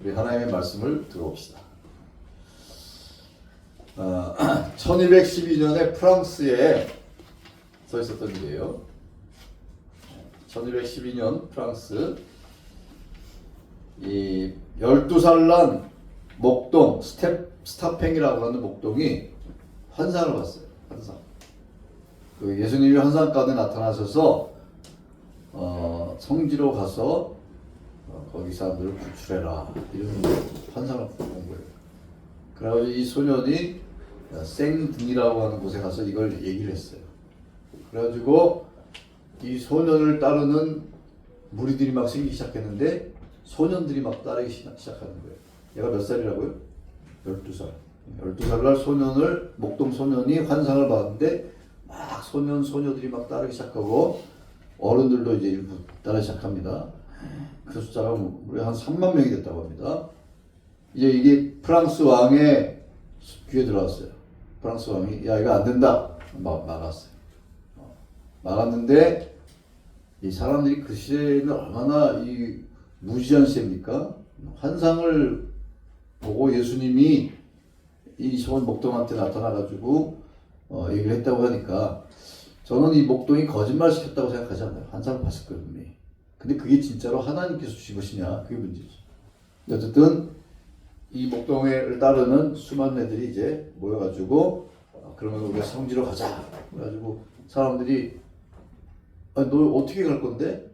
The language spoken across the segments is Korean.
우리 하나님의 말씀을 들어봅시다. 1212년에 프랑스에 서 있었던 일이에요. 1212년 프랑스, 이 12살 난 목동 스타팽이라고 하는 목동이 환상을 봤어요. 환상. 그 예수님이 환상 가운데 나타나셔서 성지로 가서 거기 사람들을 구출해라 이런 환상을 본 거예요. 그래가지고 이 소년이 생등이라고 하는 곳에 가서 이걸 얘기를 했어요. 그래가지고 이 소년을 따르는 무리들이 막 생기기 시작했는데 소년들이 막 따르기 시작하는 거예요. 얘가 몇 살이라고요? 12살. 12살 날 목동 소년이 환상을 봤는데 막 소녀들이 막 따르기 시작하고 어른들도 이제 일부 따르기 시작합니다. 그 숫자가 무려 한 3만 명이 됐다고 합니다. 이제 이게 프랑스 왕의 귀에 들어왔어요. 프랑스 왕이 야 이거 안 된다 막았어요. 막았는데 이 사람들이 그 시대에는 얼마나 이 무지한 시대입니까? 환상을 보고 예수님이 이 소원 목동한테 나타나가지고 얘기를 했다고 하니까 저는 이 목동이 거짓말 시켰다고 생각하지 않아요. 환상을 봤을 거예요. 근데 그게 진짜로 하나님께서 주신 것이냐 그게 문제죠. 어쨌든 이 목동을 따르는 수많은 애들이 이제 모여가지고 그러면 우리가 성지로 가자. 그래가지고 사람들이 너 어떻게 갈 건데?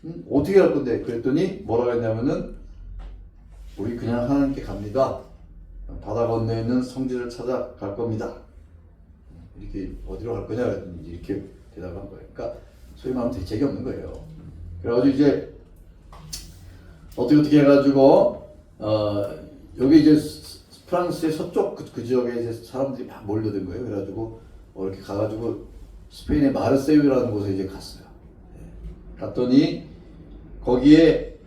응? 어떻게 갈 건데? 그랬더니 뭐라고 했냐면은 우리 그냥 하나님께 갑니다. 바다 건너에 있는 성지를 찾아갈 겁니다. 이렇게 어디로 갈 거냐 그랬더니 이렇게 대답한 거예요. 그러니까 소위 말하면 대책이 없는 거예요. 그래가지고 이제 어떻게 해가지고 여기 이제 프랑스의 서쪽 그 지역에 이제 사람들이 막 몰려든 거예요. 그래가지고 이렇게 가가지고 스페인의 마르세유라는 곳에 이제 갔어요. 갔더니 거기에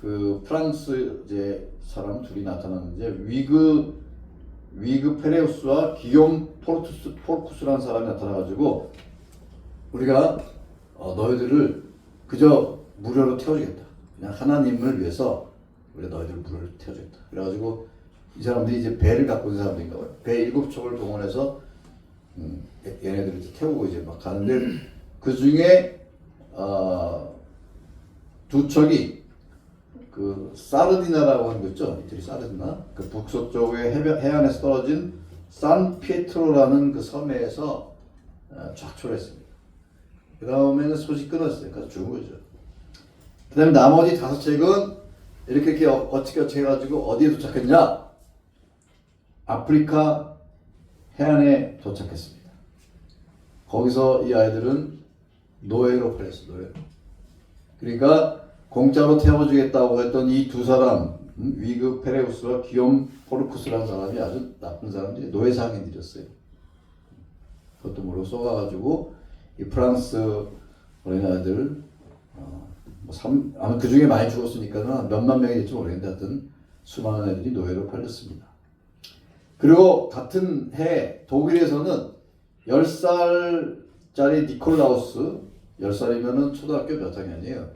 그 프랑스 이제 사람 둘이 나타났는데 위그 페레우스와 기욤 포르쿠스라는 사람이 나타나가지고 우리가 너희들을 그저 무료로 태워주겠다. 그냥 하나님을 위해서 우리가 너희들을 무료로 태워주겠다. 그래가지고 이 사람들이 이제 배를 갖고 있는 사람들인가 봐요. 배 7척을 동원해서 얘네들을 태우고 이제 막 가는데 그 중에 2척이 그 사르디나라고 하는 거 있죠? 이태리 사르디나 그 북서쪽의 해안에서 떨어진 산 피에트로라는 그 섬에서 좌초했습니다. 그 다음에는 소식 끊었어요. 그래서 죽은 거죠. 그 다음에 나머지 5척은 이렇게 어떻게 해가지고 어디에 도착했냐? 아프리카 해안에 도착했습니다. 거기서 이 아이들은 노예로 팔렸어요. 노예로. 그러니까 공짜로 태워주겠다고 했던 이 두 사람, 위그 페레우스와 기욤 포르쿠스라는 사람이 아주 나쁜 사람들이 노예 상인들이었어요. 그것도 모르고 쏘가가지고 이 프랑스 어린아이들 아마 그 중에 많이 죽었으니까 몇만 명이 될지 모르겠는데 하여튼 수많은 애들이 노예로 팔렸습니다. 그리고 같은 해 독일에서는 10살짜리 니콜라우스 10살이면은 초등학교 몇 학년이에요?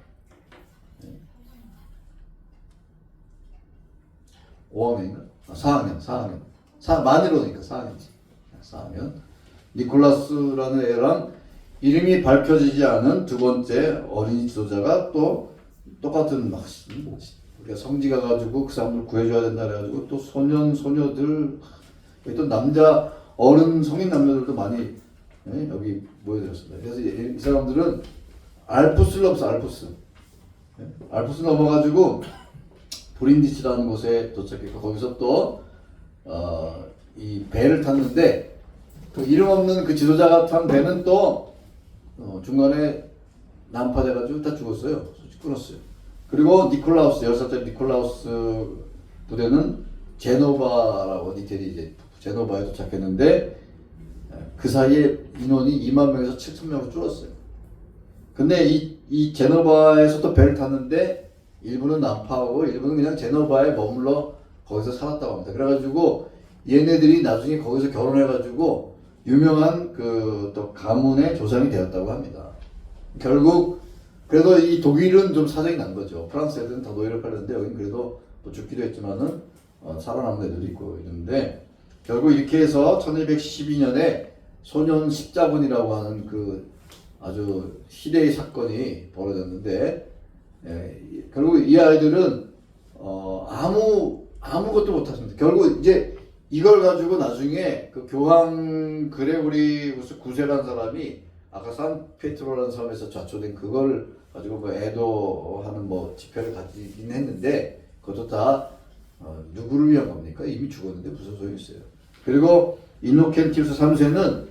5학년인가? 4학년. 만으로니까 4학년. 니콜라스라는 애랑 이름이 밝혀지지 않은 두 번째 어린이 지도자가 또 똑같은 우리가 성지 가가지고 그 사람들 구해줘야 된다 그래가지고 또 소녀들 또 남자 어른 성인 남녀들도 많이 여기 모여들었습니다. 그래서 이 사람들은 알프스를 넘었어. 알프스 넘어가지고 브린디스라는 곳에 도착했고 거기서 또 이 배를 탔는데 그 이름 없는 그 지도자가 탄 배는 또 중간에 난파돼가지고 다 죽었어요. 끊었어요. 그리고 10살짜리 니콜라우스 부대는 제노바라고 이태리 이제 제노바에 도착했는데 그 사이에 인원이 2만 명에서 7천 명으로 줄었어요. 근데 이 제노바에서 또 배를 탔는데 일부는 난파하고 일부는 그냥 제노바에 머물러 거기서 살았다고 합니다. 그래가지고 얘네들이 나중에 거기서 결혼해가지고 유명한 그 또 가문의 조상이 되었다고 합니다. 결국 그래도 이 독일은 좀 사정이 난 거죠. 프랑스 애들은 다 노예를 팔렸는데 여기는 그래도 뭐 죽기도 했지만은 살아남은 애들도 있고 이러는데 결국 이렇게 해서 1212년에 소년 십자군이라고 하는 그 아주 희대의 사건이 벌어졌는데 결국 이 아이들은 아무것도 못했습니다. 결국 이제 이걸 가지고 나중에 그 교황 그레고리우스 9세라는 사람이 아까 산페트로라는 섬에서 좌초된 그걸 가지고 뭐 애도하는 뭐 집회를 가지긴 했는데 그것도 다 누구를 위한 겁니까? 이미 죽었는데 무슨 소용이 있어요. 그리고 이노켄티우스 3세는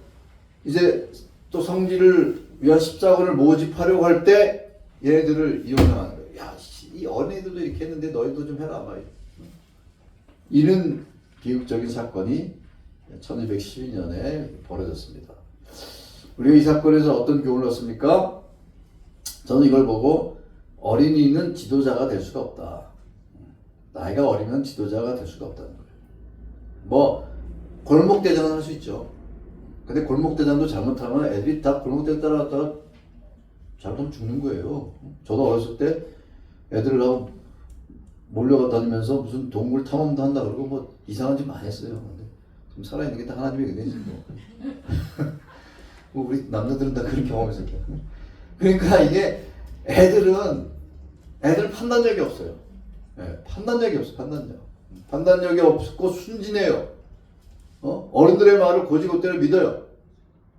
이제 또 성지를 위한 십자군을 모집하려고 할 때 얘네들을 이용하는 거예요. 야, 이 어린애들도 이렇게 했는데 너희도 좀 해라. 막 이런 비극적인 사건이 1212년에 벌어졌습니다. 우리가 이 사건에서 어떤 교훈을 얻습니까? 저는 이걸 보고 어린이는 지도자가 될 수가 없다. 나이가 어리면 지도자가 될 수가 없다는 거예요. 뭐 골목대장은 할 수 있죠. 근데 골목대장도 잘못하면 애들이 다 골목대장 따라갔다가 잘못하면 죽는 거예요. 저도 어렸을 때 애들하고 몰려가 다니면서 무슨 동물 탐험도 한다 그러고 뭐 이상한 짓 많이 했어요. 근데 좀 살아있는 게 다 하나님의 은혜지 뭐. 뭐 우리 남자들은 다 그런 경험했을 거예요. 그러니까 이게 애들 판단력이 없어요. 판단력이 없어. 판단력이 없고 순진해요. 어른들의 말을 고지고대로 믿어요.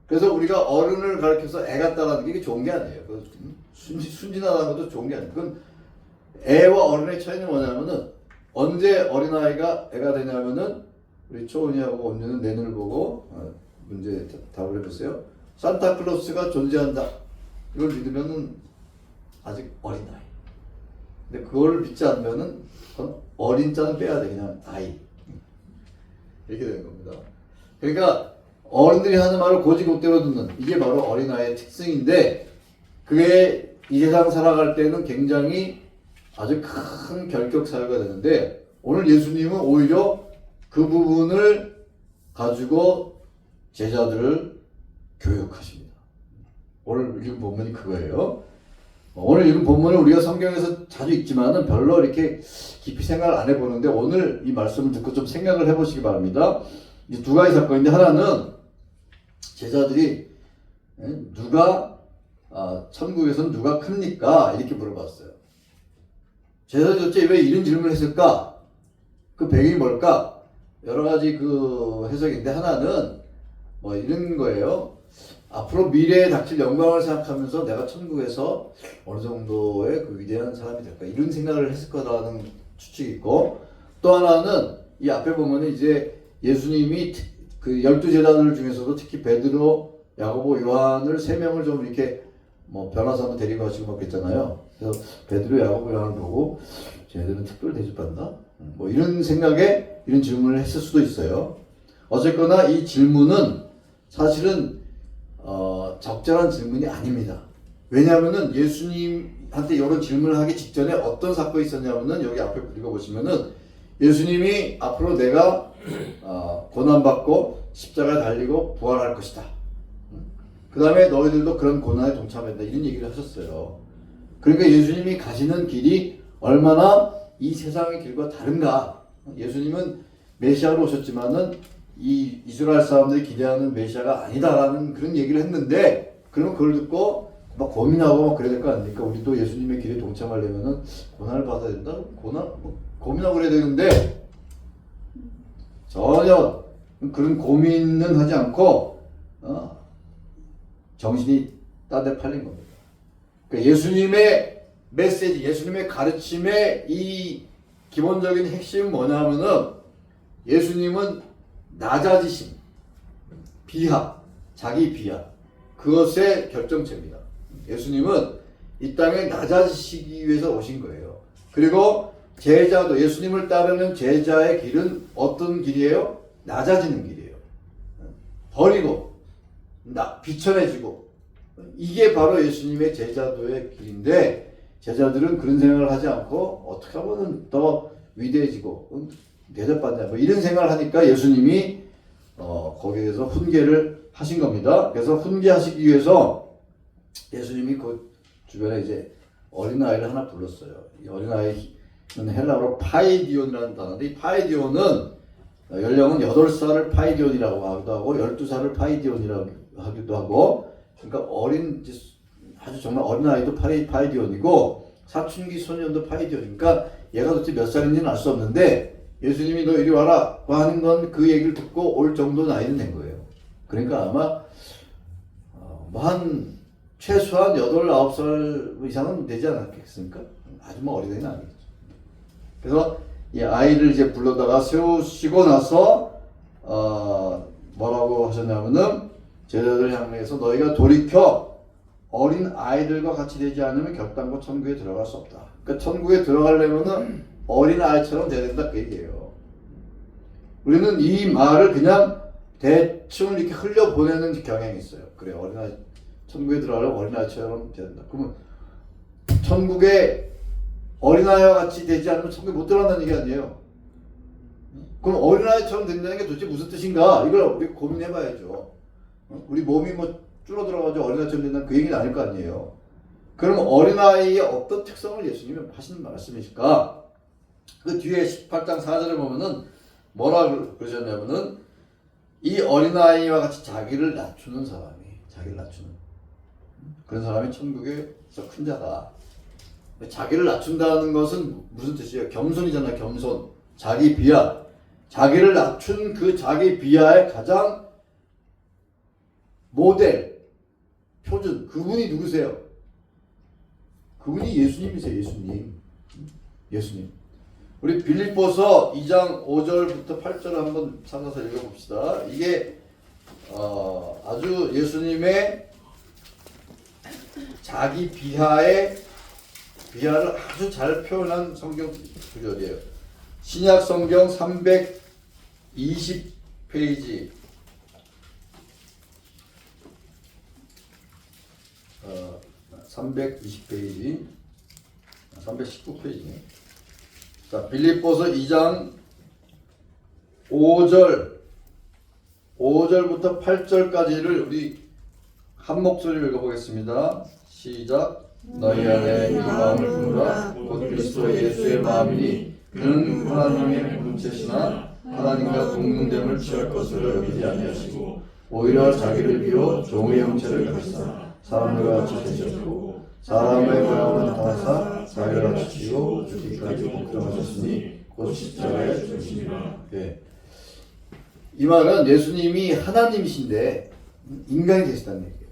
그래서 우리가 어른을 가르쳐서 애가 따라하는 게 좋은 게 아니에요. 순진하다는 것도 좋은 게 아니에요. 그건 애와 어른의 차이는 뭐냐면은 언제 어린아이가 애가 되냐면은 우리 초은이하고 언니는 내 눈을 보고 문제 답을 해보세요. 산타클로스가 존재한다. 이걸 믿으면은 아직 어린아이. 근데 그걸 믿지 않으면은 어린 자는 빼야 돼. 그냥 아이. 이렇게 되는 겁니다. 그러니까 어른들이 하는 말을 고지고대로 듣는 이게 바로 어린아이의 특징인데 그게 이 세상 살아갈 때는 굉장히 아주 큰 결격 사유가 되는데 오늘 예수님은 오히려 그 부분을 가지고 제자들을 교육하십니다. 오늘 읽은 본문이 그거예요. 오늘 읽은 본문을 우리가 성경에서 자주 읽지만은 별로 이렇게 깊이 생각을 안 해보는데 오늘 이 말씀을 듣고 좀 생각을 해보시기 바랍니다. 이제 두 가지 사건인데 하나는 제자들이 천국에서는 누가 큽니까? 이렇게 물어봤어요. 제자들이 도대체 왜 이런 질문을 했을까? 그 배경이 뭘까? 여러 가지 그 해석인데 하나는 뭐 이런 거예요. 앞으로 미래에 닥칠 영광을 생각하면서 내가 천국에서 어느 정도의 그 위대한 사람이 될까 이런 생각을 했을 거라는 추측이 있고 또 하나는 이 앞에 보면은 이제 예수님이 그 12제자들 중에서도 특히 베드로, 야고보, 요한을 세 명을 좀 이렇게 뭐 변호사도 데리고 가시고 막 그랬잖아요. 그래서 베드로, 야고보, 요한을 보고 쟤네들은 특별 대접받나? 뭐 이런 생각에 이런 질문을 했을 수도 있어요. 어쨌거나 이 질문은 사실은 적절한 질문이 아닙니다. 왜냐하면은 예수님한테 이런 질문을 하기 직전에 어떤 사건이 있었냐면은 여기 앞에 읽어보시면은 예수님이 앞으로 내가 고난받고 십자가에 달리고 부활할 것이다. 그 다음에 너희들도 그런 고난에 동참한다. 이런 얘기를 하셨어요. 그러니까 예수님이 가시는 길이 얼마나 이 세상의 길과 다른가. 예수님은 메시아로 오셨지만은 이 이스라엘 사람들이 기대하는 메시아가 아니다라는 그런 얘기를 했는데 그러면 그걸 듣고 막 고민하고 막 그래야 될 거 아닙니까? 우리도 예수님의 길에 동참하려면은 고난을 받아야 된다? 고민하고 그래야 되는데 전혀 그런 고민은 하지 않고 정신이 딴 데 팔린 겁니다. 그러니까 예수님의 메시지, 예수님의 가르침의 이 기본적인 핵심은 뭐냐면은 예수님은 낮아지심, 비하, 자기 비하 그것의 결정체입니다. 예수님은 이 땅에 낮아지시기 위해서 오신 거예요. 그리고 제자도 예수님을 따르는 제자의 길은 어떤 길이에요? 낮아지는 길이에요. 버리고 비천해지고 이게 바로 예수님의 제자도의 길인데 제자들은 그런 생각을 하지 않고 어떻게 하면 더 위대해지고 대접받냐 뭐 이런 생각을 하니까 예수님이 거기에 대해서 훈계를 하신 겁니다. 그래서 훈계하시기 위해서 예수님이 그 주변에 이제 어린아이를 하나 불렀어요. 이 어린아이 헬라어로 파이디온이라는 단어인데, 이 파이디온은 연령은 8살을 파이디온이라고 하기도 하고 12살을 파이디온이라고 하기도 하고, 그러니까 아주 정말 어린 아이도 파이디온이고 사춘기 소년도 파이디온이니까 얘가 도대체 몇 살인지는 알 수 없는데 예수님이 너 이리 와라 하는 건 그 얘기를 듣고 올 정도 나이는 된 거예요. 그러니까 아마 한 최소한 8, 9살 이상은 되지 않았겠습니까? 아주 뭐 어린애는 아니겠죠. 그래서 이 아이를 이제 불러다가 세우시고 나서 뭐라고 하셨냐면은 제자들 향해서 너희가 돌이켜 어린 아이들과 같이 되지 않으면 결단코 천국에 들어갈 수 없다. 그러니까 천국에 들어가려면은 어린 아이처럼 돼야 된다 그 얘기예요. 우리는 이 말을 그냥 대충 이렇게 흘려보내는 경향이 있어요. 그래, 어린아이 천국에 들어가려면 어린아이처럼 돼야 된다. 그러면 천국에 어린아이와 같이 되지 않으면 천국에 못 들어간다는 얘기 아니에요. 그럼 어린아이처럼 된다는 게 도대체 무슨 뜻인가? 이걸 우리 고민해봐야죠. 우리 몸이 뭐 줄어들어가지고 어린아이처럼 된다는 그 얘기는 아닐 거 아니에요. 그럼 어린아이의 어떤 특성을 예수님이 하시는 말씀이실까? 그 뒤에 18장 4절에 보면은 뭐라 그러셨냐면은 이 어린아이와 같이 자기를 낮추는 사람이, 자기를 낮추는 그런 사람이 천국에서 큰 자다. 자기를 낮춘다는 것은 무슨 뜻이에요? 겸손이잖아요. 겸손. 자기 비하. 자기를 낮춘 그 자기 비하의 가장 모델, 표준, 그분이 누구세요? 그분이 예수님이세요. 예수님. 우리 빌립보서 2장 5절부터 8절을 한번 찾아서 읽어봅시다. 이게 아주 예수님의 자기 비하를 아주 잘 표현한 성경 구절이에요. 신약 성경 320페이지 320페이지 319페이지. 자, 빌립보서 2장 5절부터 8절까지를 우리 한 목소리로 읽어보겠습니다. 시작. 너희 안에 이 마음을 품으라. 곧 그리스도 예수의 마음이니 그는 하나님의 본체시나 하나님과 동등됨을 취할 것으로 여기지 아니하시고 오히려 자기를 비워 종의 형체를 가지사 사람들과 같이 되셨고 사람의 모양을 나타나사 자기를 낮추시고 죽기까지 복종하셨으니 곧 십자가에 죽으시니라. 예. 이 말은 예수님이 하나님이신데 인간이 되시다는 얘기예요.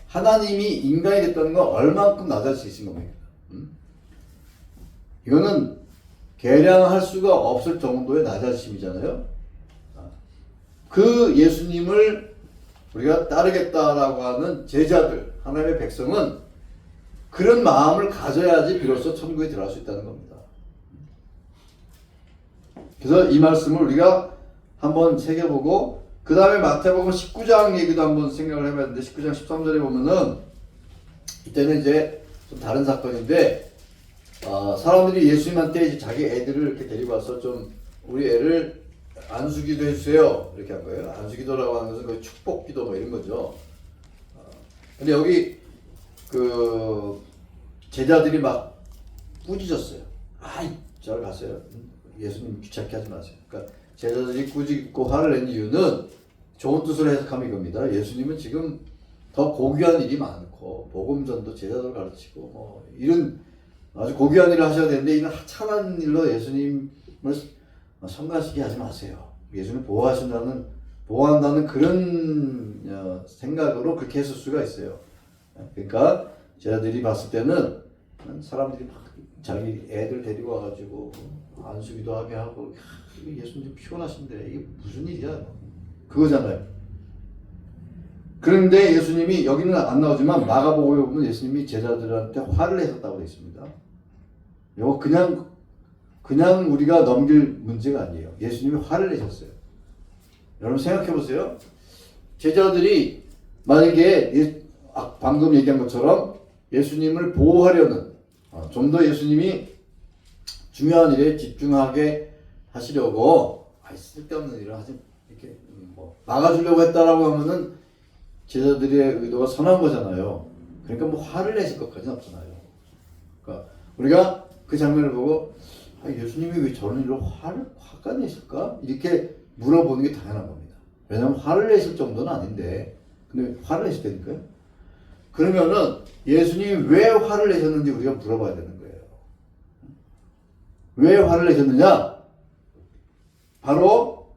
하나님이 인간이 됐다는 건 얼만큼 낮아지신 겁니까? 이거는 계량할 수가 없을 정도의 낮아지심이잖아요. 그 예수님을 우리가 따르겠다라고 하는 제자들, 하나님의 백성은 그런 마음을 가져야지 비로소 천국에 들어갈 수 있다는 겁니다. 그래서 이 말씀을 우리가 한번 새겨보고 그 다음에 마태복음 19장 얘기도 한번 생각을 해봤는데 19장 13절에 보면은 이때는 이제 좀 다른 사건인데 사람들이 예수님한테 이제 자기 애들을 이렇게 데리고 와서 좀 우리 애를 안수기도 해주세요 이렇게 한 거예요. 안수기도라고 하는 것은 거의 축복기도 뭐 이런 거죠. 근데 여기 그 제자들이 막 꾸짖었어요. 아이 저를 가세요. 예수님 귀찮게 하지 마세요. 그러니까 제자들이 꾸짖고 화를 낸 이유는 좋은 뜻으로 해석하면 이겁니다. 예수님은 지금 더 고귀한 일이 많고 복음전도 제자들 가르치고 뭐 이런 아주 고귀한 일을 하셔야 되는데 이런 하찮은 일로 예수님을 성가시게 하지 마세요. 예수님을 보호한다는 그런 생각으로 그렇게 했을 수가 있어요. 그러니까 제자들이 봤을 때는 사람들이 막 자기 애들 데리고 와가지고 안수기도 하게 하고 예수님 피곤하신데 이게 무슨 일이야? 그거잖아요. 그런데 예수님이 여기는 안 나오지만 마가복음에 보면 예수님이 제자들한테 화를 내셨다고 되어 있습니다. 이거 그냥 우리가 넘길 문제가 아니에요. 예수님이 화를 내셨어요. 여러분 생각해 보세요. 제자들이 만약에 방금 얘기한 것처럼 예수님을 보호하려는 좀 더 예수님이 중요한 일에 집중하게 하시려고 쓸데없는 일을 하지 이렇게 뭐 막아주려고 했다라고 하면은 제자들의 의도가 선한 거잖아요. 그러니까 뭐 화를 내실 것까지는 없잖아요. 그러니까 우리가 그 장면을 보고 예수님이 왜 저런 일로 화가 내실까? 이렇게 물어보는 게 당연한 겁니다. 왜냐하면 화를 내실 정도는 아닌데 근데 화를 내시다니까요. 그러면은 예수님이 왜 화를 내셨는지 우리가 물어봐야 되는 거예요. 왜 화를 내셨느냐? 바로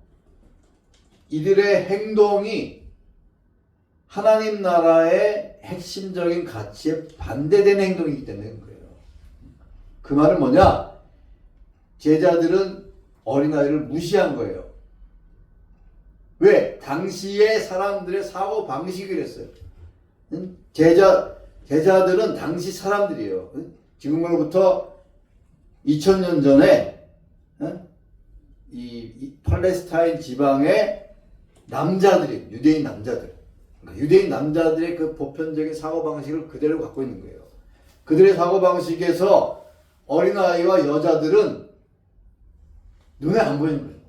이들의 행동이 하나님 나라의 핵심적인 가치에 반대되는 행동이기 때문에 그런 거예요. 그 말은 뭐냐? 제자들은 어린아이를 무시한 거예요. 왜? 당시의 사람들의 사고 방식이 그랬어요. 제자들은 당시 사람들이에요. 지금으로부터 2000년 전에 이 팔레스타인 지방의 남자들이 유대인 남자들, 그러니까 유대인 남자들의 그 보편적인 사고 방식을 그대로 갖고 있는 거예요. 그들의 사고 방식에서 어린아이와 여자들은 눈에 안 보이는 거예요.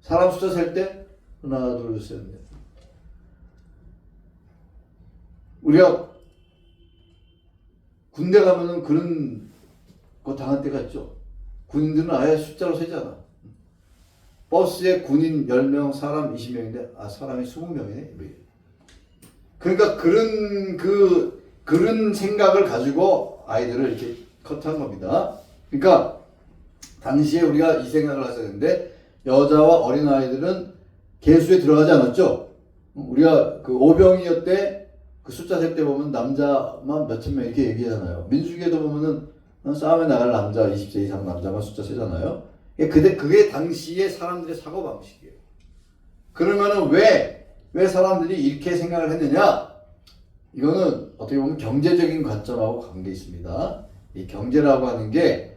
사람 숫자 셀 때 하나 둘 셋 넷. 우리가 군대 가면은 그런 거 당할 때가 있죠. 군인들은 아예 숫자로 세잖아. 버스에 군인 10명, 사람 20명인데 사람이 20명이네. 그러니까 그런 생각을 가지고 아이들을 이렇게 컷한 겁니다. 그러니까 당시에 우리가 이 생각을 했어야 되는데 여자와 어린아이들은 계수에 들어가지 않았죠. 우리가 그 오병이어 때 그 숫자 셀 때 보면 남자만 몇천 명 이렇게 얘기하잖아요. 민수기에도 보면은 싸움에 나갈 남자 20세 이상 남자만 숫자 세잖아요. 그게 당시의 사람들의 사고방식이에요. 그러면은 왜 사람들이 이렇게 생각을 했느냐? 이거는 어떻게 보면 경제적인 관점하고 관계 있습니다. 이 경제라고 하는 게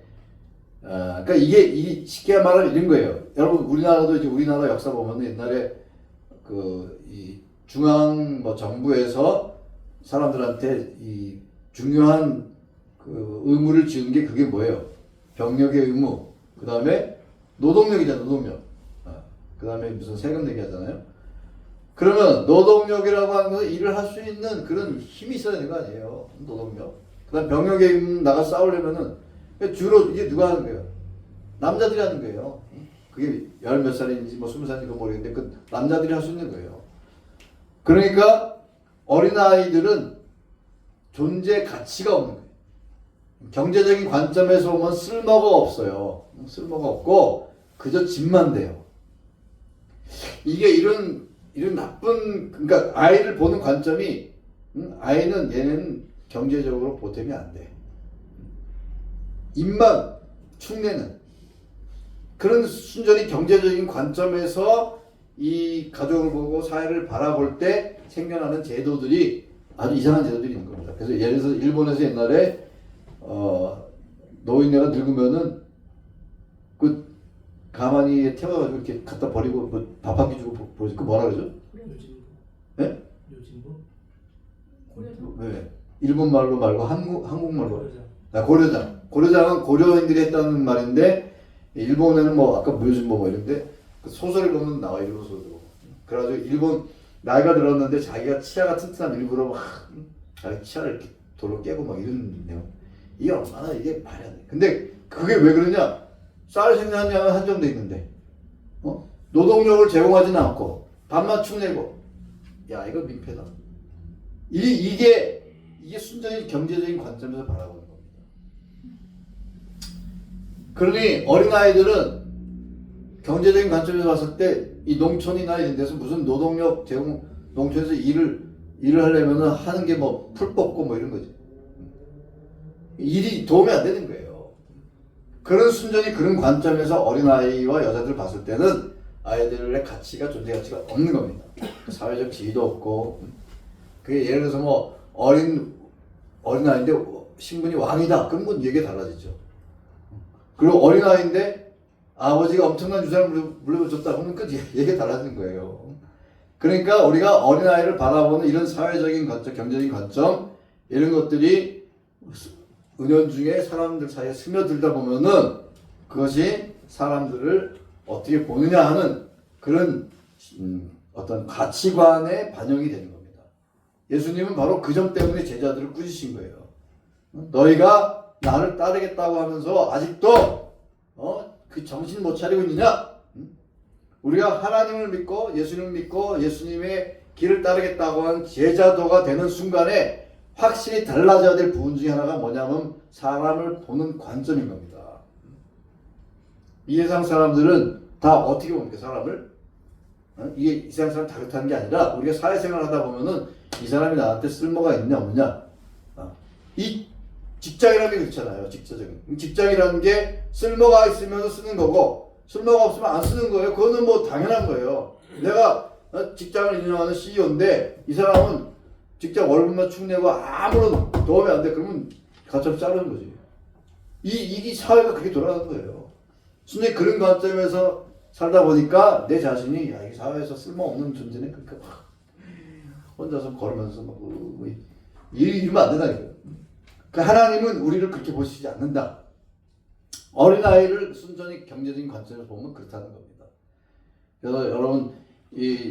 그러니까 이게 쉽게 말하면 이런 거예요. 여러분 우리나라도 이제 우리나라 역사 보면 옛날에 이 중앙 정부에서 사람들한테 이 중요한 그 의무를 지은 게 그게 뭐예요? 병력의 의무. 그 다음에 노동력이잖아, 노동력. 그 다음에 무슨 세금 내기 하잖아요. 그러면 노동력이라고 하는 것은 일을 할 수 있는 그런 힘이 있어야 되는 거 아니에요? 노동력. 그 다음 병력의 의무 나가 싸우려면은 주로 이게 누가 하는 거예요? 남자들이 하는 거예요. 그게 10몇 살인지 20살인지 모르겠는데 그 남자들이 할 수 있는 거예요. 그러니까 어린아이들은 존재 가치가 없는 거예요. 경제적인 관점에서 보면 쓸모가 없어요. 쓸모가 없고 그저 집만 돼요. 이게 이런 나쁜 그러니까 아이를 보는 관점이 얘는 경제적으로 보탬이 안 돼. 입만 축내는 그런 순전히 경제적인 관점에서 이 가족을 보고 사회를 바라볼 때 생겨나는 제도들이 아주 이상한 제도들이 있는 겁니다. 그래서 예를 들어서 일본에서 옛날에 노인네가 늙으면은 그 가만히 태워가지고 이렇게 갖다 버리고 밥 한 끼 주고 보지 그 뭐라 그러죠? 예? 요진부? 왜? 일본 말로 말고 한국말로 고려장. 고려장은 고려인들이 했다는 말인데 일본에는 아까 묘진보 이런데 그 소설을 보면 나와 일본 소설로. 그래가지고 일본 나이가 들었는데 자기가 치아가 튼튼한 일부러 자기 치아를 이렇게 돌로 깨고 이런 내용. 이게 얼마나 이게 말이 안 돼. 근데 그게 왜 그러냐? 쌀 생산량은 한정돼 있는데 노동력을 제공하지는 않고 밥만 축내고 야 이거 민폐다. 이게 순전히 경제적인 관점에서 바라보는 겁니다. 그러니 어린아이들은 경제적인 관점에서 봤을 때 이 농촌이나 이런 데서 무슨 노동력 제공 농촌에서 일을 하려면은 하는 게 풀 뽑고 이런 거지. 일이 도움이 안 되는 거예요. 그런 순전히 그런 관점에서 어린아이와 여자들 봤을 때는 아이들의 가치가 존재 가치가 없는 겁니다. 사회적 지위도 없고 그게 예를 들어서 어린아이인데 신분이 왕이다. 그러면 얘기가 달라지죠. 그리고 어린아이인데 아버지가 엄청난 유산을 물려줬다. 그러면 그 얘기가 달라지는 거예요. 그러니까 우리가 어린아이를 바라보는 이런 사회적인 관점, 경제적인 관점 이런 것들이 은연중에 사람들 사이에 스며들다 보면은 그것이 사람들을 어떻게 보느냐 하는 그런 어떤 가치관에 반영이 되는 겁니다. 예수님은 바로 그 점 때문에 제자들을 꾸짖으신 거예요. 너희가 나를 따르겠다고 하면서 아직도 그 정신 못 차리고 있느냐? 우리가 하나님을 믿고 예수님을 믿고 예수님의 길을 따르겠다고 한 제자도가 되는 순간에 확실히 달라져야 될 부분 중에 하나가 뭐냐면 사람을 보는 관점인 겁니다. 이 세상 사람들은 다 어떻게 봅니까? 사람을? 이게 이 세상 사람 다 그렇다는 게 아니라 우리가 사회생활 하다 보면은 이 사람이 나한테 쓸모가 있냐 없냐. 이 직장이라는 게 그렇잖아요. 직장이라는 게 쓸모가 있으면 쓰는 거고 쓸모가 없으면 안 쓰는 거예요. 그거는 뭐 당연한 거예요. 내가 직장을 운영하는 CEO인데 이 사람은 직장 월급만 축 내고 아무런 도움이 안 돼. 그러면 가처분 자르는 거지. 이 사회가 그렇게 돌아가는 거예요. 순전히 그런 관점에서 살다 보니까 내 자신이 야, 이 사회에서 쓸모없는 존재네. 그러니까 막 혼자서 걸으면서 막 이러면 안 된다니까요. 그 하나님은 우리를 그렇게 보시지 않는다. 어린아이를 순전히 경제적인 관점에서 보면 그렇다는 겁니다. 그래서 여러분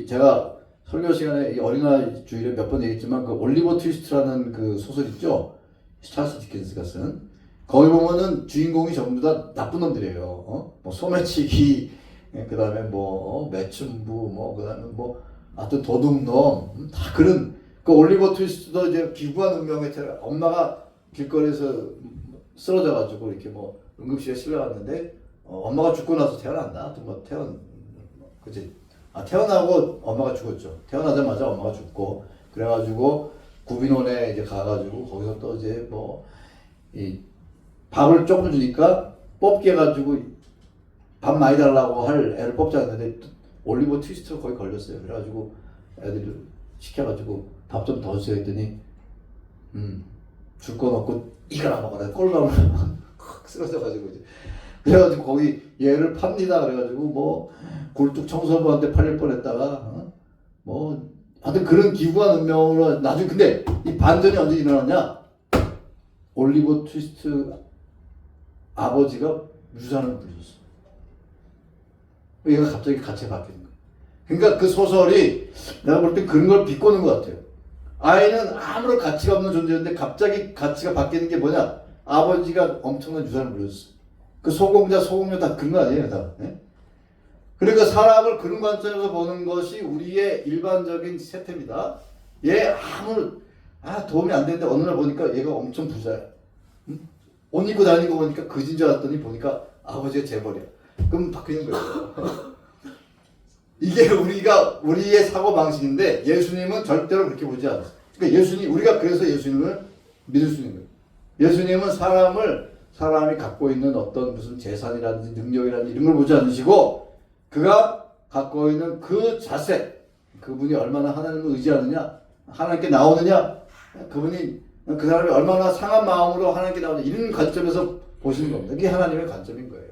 제가 설교 시간에 이 어린아이 주일에 몇 번 얘기했지만 그 올리버 트위스트라는 그 소설 있죠. 찰스 디킨스가 쓴. 거기 보면은 주인공이 전부 다 나쁜 놈들이에요. 뭐 소매치기, 그 다음에 뭐 매춘부, 뭐 그 다음에 뭐 하여튼 도둑놈, 다 그런. 그 올리버 트위스트도 이제 기구한 운명의 엄마가 길거리에서 쓰러져가지고 이렇게 뭐 응급실에 실려갔는데 엄마가 죽고 나서 태어났나? 하여튼 뭐 그치? 태어나고 엄마가 죽었죠. 태어나자마자 엄마가 죽고 그래가지고 구빈원에 이제 가가지고 거기서 또 이제 뭐 이 밥을 조금 주니까 뽑게 해가지고 밥 많이 달라고 할 애를 뽑자 했는데 올리버 트위스트가 거기 걸렸어요. 그래가지고 애들이 시켜가지고 밥 좀 더 주세요 했더니 줄 거 넣고 이거나 먹어라 꼴밥을 콱 쓰러져가지고 이제 그래가지고 거기 얘를 팝니다. 그래가지고 뭐 굴뚝 청소부한테 팔릴 뻔했다가 뭐 하여튼 그런 기구한 운명으로 나중에 근데 이 반전이 언제 일어났냐? 올리버 트위스트 아버지가 유산을 물려줬어. 얘가 갑자기 가치가 바뀌는 거야. 그러니까 그 소설이 내가 볼 때 그런 걸 비꼬는 것 같아요. 아이는 아무런 가치가 없는 존재인데 갑자기 가치가 바뀌는 게 뭐냐? 아버지가 엄청난 유산을 물려줬어. 그 소공자, 소공녀 다 그런 거 아니에요, 다. 네? 그러니까 사람을 그런 관점에서 보는 것이 우리의 일반적인 세태입니다. 얘 도움이 안 되는데 어느 날 보니까 얘가 엄청 부자야. 옷 입고 다니는 거 보니까 거진 줄 알았더니 보니까 아버지가 재벌이야. 그럼 바뀌는 거예요. 이게 우리의 사고 방식인데 예수님은 절대로 그렇게 보지 않았어요. 그러니까 우리가 그래서 예수님을 믿을 수 있는 거예요. 예수님은 사람이 갖고 있는 어떤 무슨 재산이라든지 능력이라든지 이런 걸 보지 않으시고 그가 갖고 있는 그 자세, 그분이 얼마나 하나님을 의지하느냐, 하나님께 나오느냐, 그 사람이 얼마나 상한 마음으로 하나님께 나오느냐 이런 관점에서 보시는 겁니다. 이게 하나님의 관점인 거예요.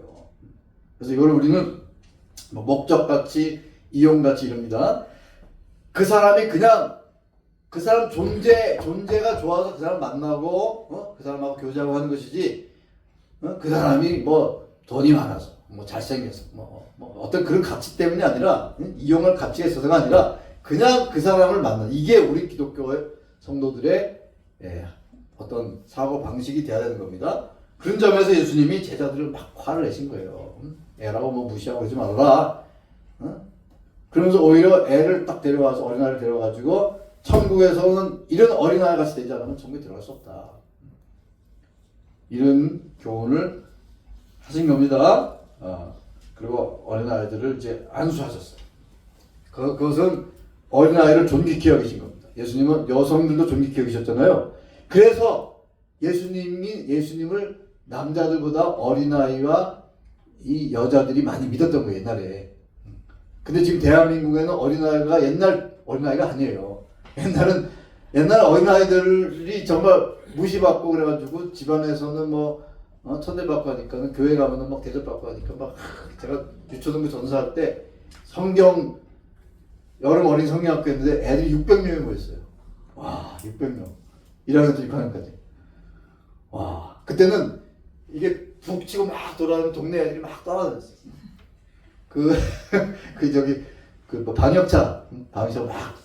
그래서 이걸 우리는 뭐 목적같이 이용같이 이럽니다. 그 사람이 그냥 그 사람 존재가 좋아서 그 사람 만나고 그 사람하고 교제하고 하는 것이지 그 사람이 뭐 돈이 많아서 뭐 잘생겨서 뭐 어떤 그런 가치 때문이 아니라 이용할 가치가 있어서가 아니라 그냥 그 사람을 만나는 이게 우리 기독교의 성도들의 어떤 사고 방식이 돼야 되는 겁니다. 그런 점에서 예수님이 제자들을 막 화를 내신 거예요. 애라고 뭐 무시하고 그러지 말아라. 그러면서 오히려 애를 딱 데려와서 어린아이를 데려와가지고 천국에서는 이런 어린아이 같이 되지 않으면 천국에 들어갈 수 없다. 이런 교훈을 하신 겁니다. 그리고 어린아이들을 이제 안수하셨어요. 그것은 어린아이를 존귀히 여기신 겁니다. 예수님은 여성들도 존귀히 여기셨잖아요. 그래서 예수님을 남자들보다 어린아이와 이 여자들이 많이 믿었던 거예요, 옛날에. 근데 지금 대한민국에는 어린아이가 옛날 어린아이가 아니에요. 옛날 어린아이들이 정말 무시받고 그래가지고 집안에서는 뭐 천대받고 하니까는 교회 가면은 막 대접받고 하니까 막 제가 유초등부 전사할 때 여름 어린 성경학교 했는데 애들이 600명이 모였어요. 와, 600명. 1학년부터 6학년까지. 와, 그때는 이게 북 치고 막 돌아다니는 동네 애들이 막 따라다녔어요. 뭐 방역차 막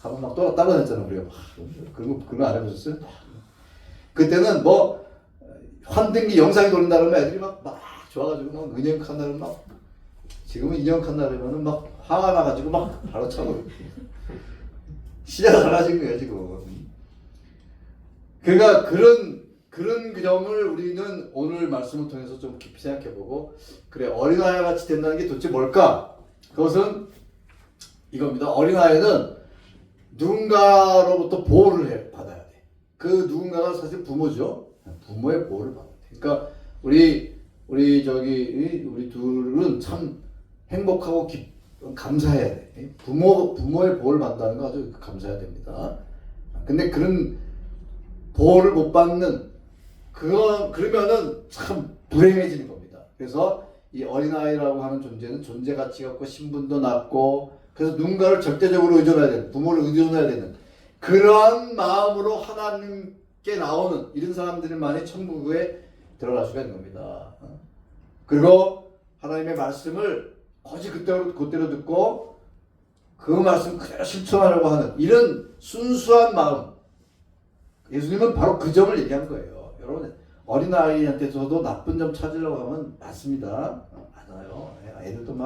하고 막 따라다녔잖아 우리가 막 그런 거 안 해보셨어요? 그때는 뭐 환등기 영상이 도는다 그러면 애들이 막 좋아가지고 막 은영칸 나면 막 지금은 인형칸 나르면은 막 화가 나가지고 막 바로 차고 시야가 달라진 거예요 지금. 그러니까 그런 점을 우리는 오늘 말씀을 통해서 좀 깊이 생각해보고 그래 어린아이 같이 된다는 게 도대체 뭘까? 그것은 이겁니다. 어린아이는 누군가로부터 보호를 받아야 돼. 그 누군가가 사실 부모죠. 부모의 보호를 받아야 돼. 그러니까 우리 둘은 참 행복하고 감사해야 돼. 부모의 보호를 받는다는 거 아주 감사해야 됩니다. 근데 그런 보호를 못 받는 그러면은 참 불행해지는 겁니다. 그래서 이 어린아이라고 하는 존재는 존재 가치가 없고 신분도 낮고 그래서 누군가를 절대적으로 의존해야 되는 부모를 의존해야 되는 그러한 마음으로 하나님께 나오는 이런 사람들만이 천국에 들어갈 수가 있는 겁니다. 그리고 하나님의 말씀을 거지 그대로 듣고 그 말씀 그대로 실천하려고 하는 이런 순수한 마음. 예수님은 바로 그 점을 얘기한 거예요. 여러분 어린아이한테서도 나쁜 점 찾으려고 하면 맞습니다. 맞아요. 애들도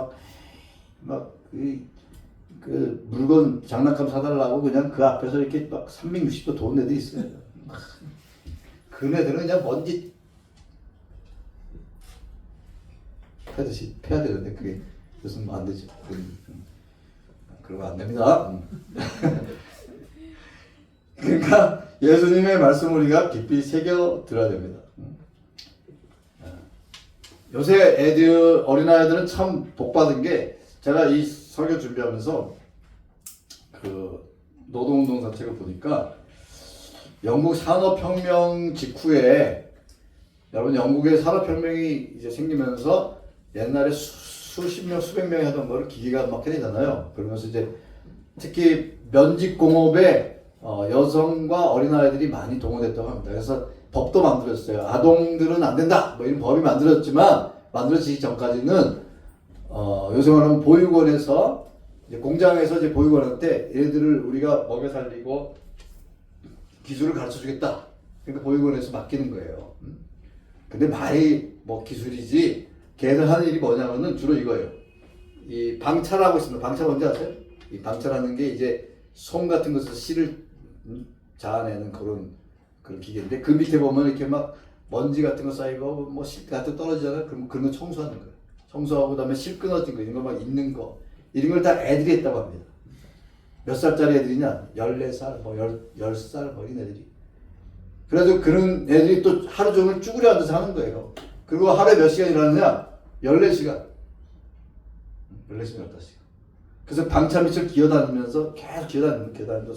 그 물건 장난감 사달라고 그냥 그 앞에서 이렇게 막 360도 도는 애들이 있어요. 그 애들은 그냥 먼지 패듯이 패야 되는데 그게 무슨 안 되죠. 그러면 안 됩니다. 그러니까 예수님의 말씀을 우리가 깊이 새겨 들어야 됩니다. 요새 어린아이들은 참 복받은 게 제가 이 설교 준비하면서 그 노동운동 자체를 보니까 영국 산업혁명 직후에 여러분 영국의 산업혁명이 이제 생기면서 옛날에 수십 명, 수백 명이 하던 거를 기계가 막 해내잖아요. 그러면서 이제 특히 면직공업에 여성과 어린아이들이 많이 동원됐다고 합니다. 그래서 법도 만들었어요. 아동들은 안 된다! 뭐 이런 법이 만들어지기 전까지는 요새 말하면 보육원에서 이제 공장에서 이제 보육원한테 얘들을 우리가 먹여 살리고 기술을 가르쳐 주겠다. 그러니까 보육원에서 맡기는 거예요. 근데 말이 뭐 기술이지 걔들 하는 일이 뭐냐면은 주로 이거예요. 이 방찰하고 있습니다. 방찰 뭔지 아세요? 이 방찰하는 게 이제 솜 같은 것에서 씨를 자아내는 그런 기계인데 그 밑에 보면 이렇게 막 먼지 같은 거 쌓이고 뭐 실 같은 거 떨어지잖아요. 그럼 그런 거 청소하는 거예요. 청소하고 그다음에 실 끊어진 거 이런 거 막 있는 거 이런 걸 다 애들이 했다고 합니다. 몇 살짜리 애들이냐? 14살, 뭐 10살 뭐 이런 애들이. 그래서 그런 애들이 또 하루 종일 쭈그려 앉아서 하는 거예요. 그리고 하루에 몇 시간 일하느냐? 14시간. 14시간, 15시간. 그래서 방차 밑을 기어다니면서 계속 기어다니면서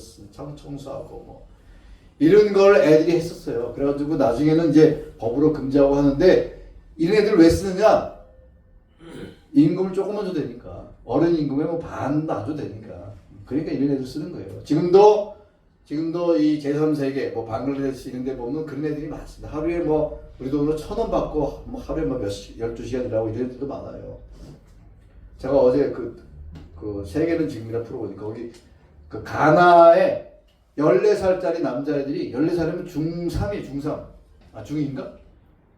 청소하고 뭐 이런 걸 애들이 했었어요. 그래가지고 나중에는 이제 법으로 금지하고 하는데 이런 애들 왜 쓰느냐? 임금을 조금만 줘도 되니까. 어른 임금에 뭐 반도 안 줘도 되니까. 그러니까 이런 애들 쓰는 거예요. 지금도 이 제3세계 뭐 방글라데시 이런 데 보면 그런 애들이 많습니다. 하루에 뭐 우리 돈으로 1,000원 받고 뭐 하루에 뭐 12시간 일하고 이런 애들도 많아요. 제가 어제 그 세계는 지금이라 프로 보니까 거기 그 가나에 14살짜리 남자애들이 14살이면 중3이 중3. 아 중2인가?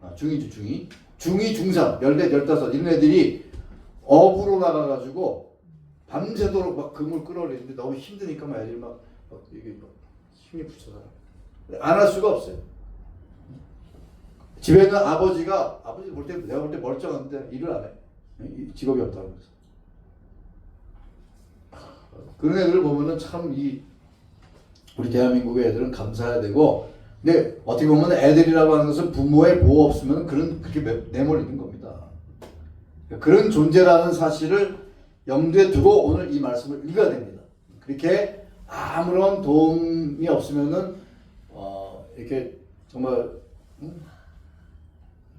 아 중2죠 중2. 중2 중3 14, 15 이런 애들이 업으로 나가가지고 밤새도록 막 금을 끌어내는데 너무 힘드니까 막 애들이 막 이게 막 힘이 붙여서 안 할 수가 없어요. 집에 있는 아버지 내가 볼 때 멀쩡한데 일을 안 해. 직업이 없다고 그래서. 그런 애들을 보면은 참 우리 대한민국의 애들은 감사해야 되고, 근데 어떻게 보면 애들이라고 하는 것은 부모의 보호 없으면 그렇게 내몰리는 겁니다. 그런 존재라는 사실을 염두에 두고 오늘 이 말씀을 읽어야 됩니다. 그렇게 아무런 도움이 없으면은 이렇게 정말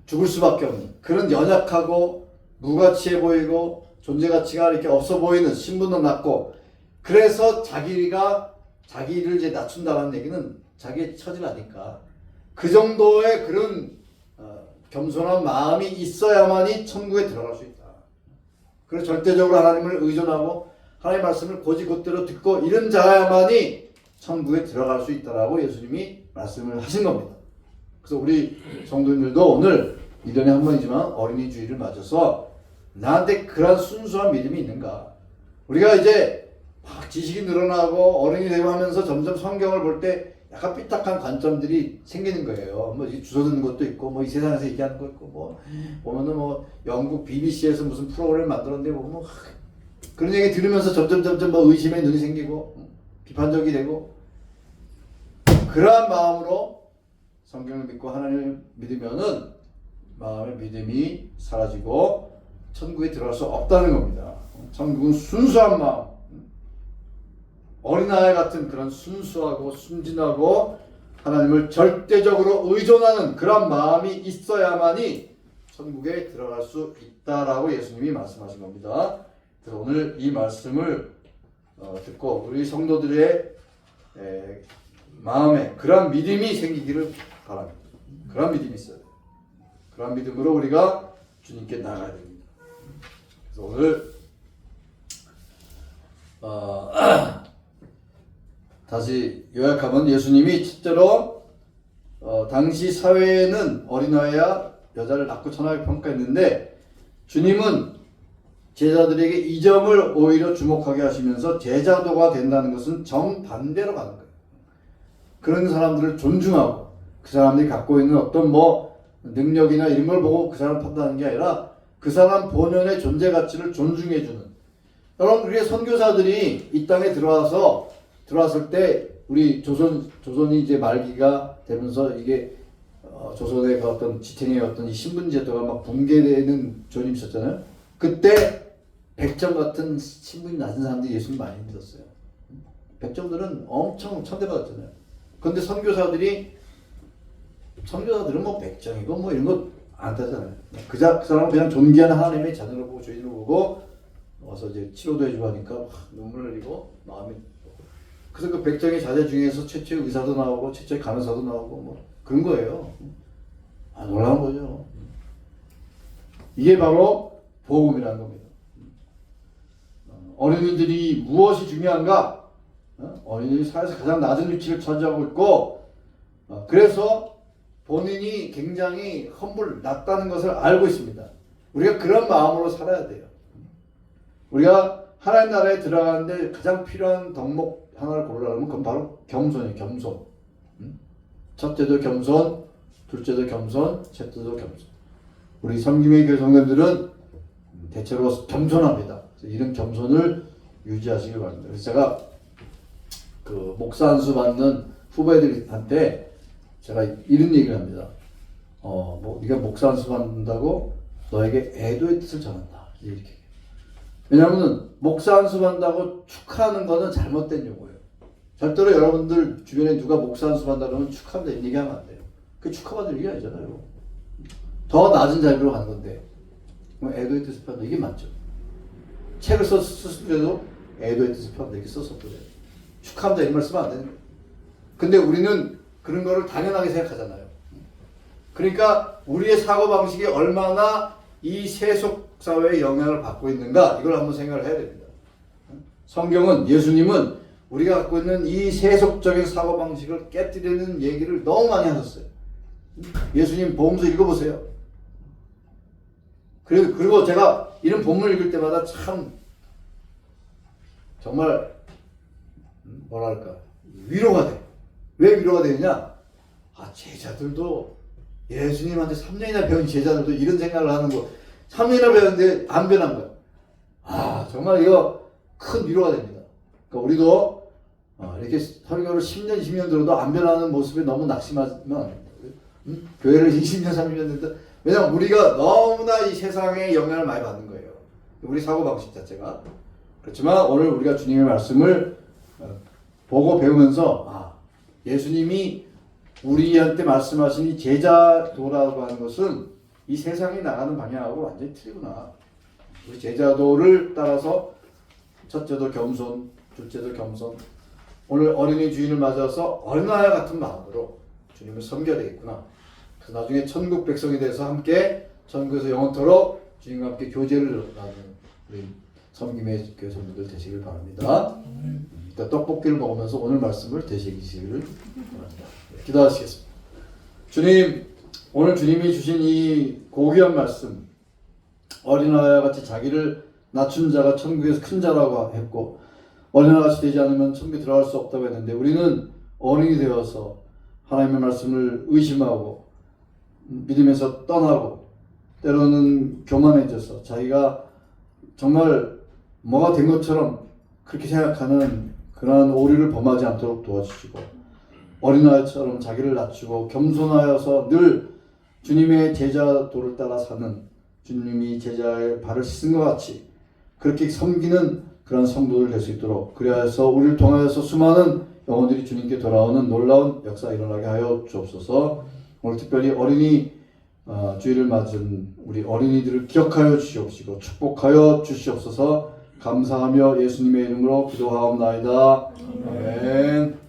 죽을 수밖에 없는 그런 연약하고 무가치해 보이고 존재 가치가 이렇게 없어 보이는 신분도 낮고 그래서 자기를 이제 낮춘다는 얘기는 자기의 처지라니까 그 정도의 그런 겸손한 마음이 있어야만이 천국에 들어갈 수 있다. 그래서 절대적으로 하나님을 의존하고 하나님의 말씀을 곧이곧대로 듣고 이런 자야만이 천국에 들어갈 수 있다라고 예수님이 말씀을 하신 겁니다. 그래서 우리 성도님들도 오늘 1년에 한 번이지만 어린이 주일을 맞아서 나한테 그런 순수한 믿음이 있는가? 우리가 이제 막 지식이 늘어나고 어른이 되고 하면서 점점 성경을 볼 때 약간 삐딱한 관점들이 생기는 거예요. 뭐 주워 듣는 것도 있고, 뭐 이 세상에서 얘기하는 거 있고, 뭐 보면은 뭐 영국 BBC에서 무슨 프로그램 만들었는데 뭐 그런 얘기 들으면서 점점 뭐 의심의 눈이 생기고 비판적이 되고, 그러한 마음으로 성경을 믿고 하나님을 믿으면은 마음의 믿음이 사라지고 천국에 들어갈 수 없다는 겁니다. 천국은 순수한 마음, 어린아이 같은 그런 순수하고 순진하고 하나님을 절대적으로 의존하는 그런 마음이 있어야만이 천국에 들어갈 수 있다라고 예수님이 말씀하신 겁니다. 그래서 오늘 이 말씀을 듣고 우리 성도들의 마음에 그런 믿음이 생기기를 바랍니다. 그런 믿음이 있어요. 그런 믿음으로 우리가 주님께 나아가야 됩니다. 그래서 오늘 다시 요약하면 예수님이 첫째로 당시 사회에는 어린아이와 여자를 낮고 천하게 평가했는데 주님은 제자들에게 이 점을 오히려 주목하게 하시면서 제자도가 된다는 것은 정반대로 가는 거예요. 그런 사람들을 존중하고 그 사람들이 갖고 있는 어떤 뭐 능력이나 이런 걸 보고 그 사람을 판단하는 게 아니라 그 사람 본연의 존재 가치를 존중해주는, 여러분 그게 선교사들이 이 땅에 들어왔을 때 우리 조선이 이제 말기가 되면서 이게 조선의 그 어떤 지탱의 어떤 이 신분제도가 막 붕괴되는 조짐이 있었잖아요. 그때 백정 같은 신분이 낮은 사람들이 예수님 많이 믿었어요. 백정들은 엄청 천대받았잖아요. 그런데 선교사들은 뭐 백정이고 뭐 이런 거 안 따잖아요. 그 사람은 그냥 존귀한 하나님의 자녀를 보고 주인을 보고 와서 이제 치료도 해주고 하니까 막 눈물 흘리고 마음이, 그래서 그 백정의 자제 중에서 최초의 의사도 나오고 최초의 간호사도 나오고 뭐 그런 거예요. 놀라운 거죠. 이게 바로 복음이라는 겁니다. 어린이들이 무엇이 중요한가? 어린이들이 사회에서 가장 낮은 위치를 차지하고 있고, 그래서 본인이 굉장히 낮다는 것을 알고 있습니다. 우리가 그런 마음으로 살아야 돼요. 우리가 하나님 나라에 들어가는데 가장 필요한 덕목 하나를 고르라면 그건 바로 겸손이에요. 겸손. 첫째도 겸손, 둘째도 겸손, 셋째도 겸손. 우리 섬김의 교회 성도님들은 대체로 겸손합니다. 이런 겸손을 유지하시길 바랍니다. 그래서 제가 그 목사 안수 받는 후배들한테 제가 이런 얘기를 합니다. 네가 목사 안수 받는다고 너에게 애도의 뜻을 전한다. 이렇게. 왜냐하면 목사 안수 받는다고 축하하는 거는 잘못된 용어예요. 절대로 여러분들 주변에 누가 목사 안수 받는다 그러면 축하한다 이런 얘기하면 안 돼요. 그게 축하받을 일이 아니잖아요. 더 낮은 자리로 가는 건데 애도의 뜻을 표한다. 이게 맞죠. 책을 썼을 때도 애도의 뜻을 표한다. 이렇게 썼었거든요. 축하합니다 이런 말 쓰면 안 되는 거예요. 근데 우리는 그런 거를 당연하게 생각하잖아요. 그러니까 우리의 사고방식이 얼마나 이 세속 사회의 영향을 받고 있는가, 이걸 한번 생각을 해야 됩니다. 성경은, 예수님은 우리가 갖고 있는 이 세속적인 사고방식을 깨뜨리는 얘기를 너무 많이 하셨어요. 예수님 복음서 읽어보세요. 그리고 제가 이런 본문을 읽을 때마다 참 정말 뭐랄까 위로가 돼. 왜 위로가 되느냐? 제자들도 예수님한테 3년이나 배운 제자들도 이런 생각을 하는 거, 3년이나 배웠는데 안 변한 거야. 정말 이거 큰 위로가 됩니다. 그러니까 우리도 이렇게 설교를 10년, 20년 들어도 안 변하는 모습에 너무 낙심하면 안 됩니다. 교회를 20년, 30년 됐다. 왜냐면 우리가 너무나 이 세상에 영향을 많이 받는 거예요. 우리 사고방식 자체가. 그렇지만 오늘 우리가 주님의 말씀을 보고 배우면서 예수님이 우리한테 말씀하신 이 제자도라고 하는 것은 이 세상에 나가는 방향하고 완전히 틀리구나. 우리 제자도를 따라서 첫째도 겸손, 둘째도 겸손. 오늘 어린이 주인을 맞아서 어린아이 같은 마음으로 주님을 섬겨야 되겠구나. 그래서 나중에 천국 백성이 돼서 함께 천국에서 영원토록 주님과 함께 교제를 나누는 우리 섬김의 교회 성도들 되시길 바랍니다. 떡볶이를 먹으면서 오늘 말씀을 되새기시기를 바랍니다. 기도하시겠습니다. 주님, 오늘 주님이 주신 이 고귀한 말씀, 어린아이와 같이 자기를 낮춘 자가 천국에서 큰 자라고 했고, 어린아이같이 되지 않으면 천국에 들어갈 수 없다고 했는데, 우리는 어른이 되어서 하나님의 말씀을 의심하고 믿음에서 떠나고 때로는 교만해져서 자기가 정말 뭐가 된 것처럼 그렇게 생각하는 그러한 오류를 범하지 않도록 도와주시고, 어린아이처럼 자기를 낮추고 겸손하여서 늘 주님의 제자 도를 따라 사는, 주님이 제자의 발을 씻은 것 같이 그렇게 섬기는 그런 성도들 될 수 있도록, 그래서 우리를 통하여서 수많은 영혼들이 주님께 돌아오는 놀라운 역사 일어나게 하여 주옵소서. 오늘 특별히 어린이 주일을 맞은 우리 어린이들을 기억하여 주시옵시고 축복하여 주시옵소서. 감사하며 예수님의 이름으로 기도하옵나이다. 아멘.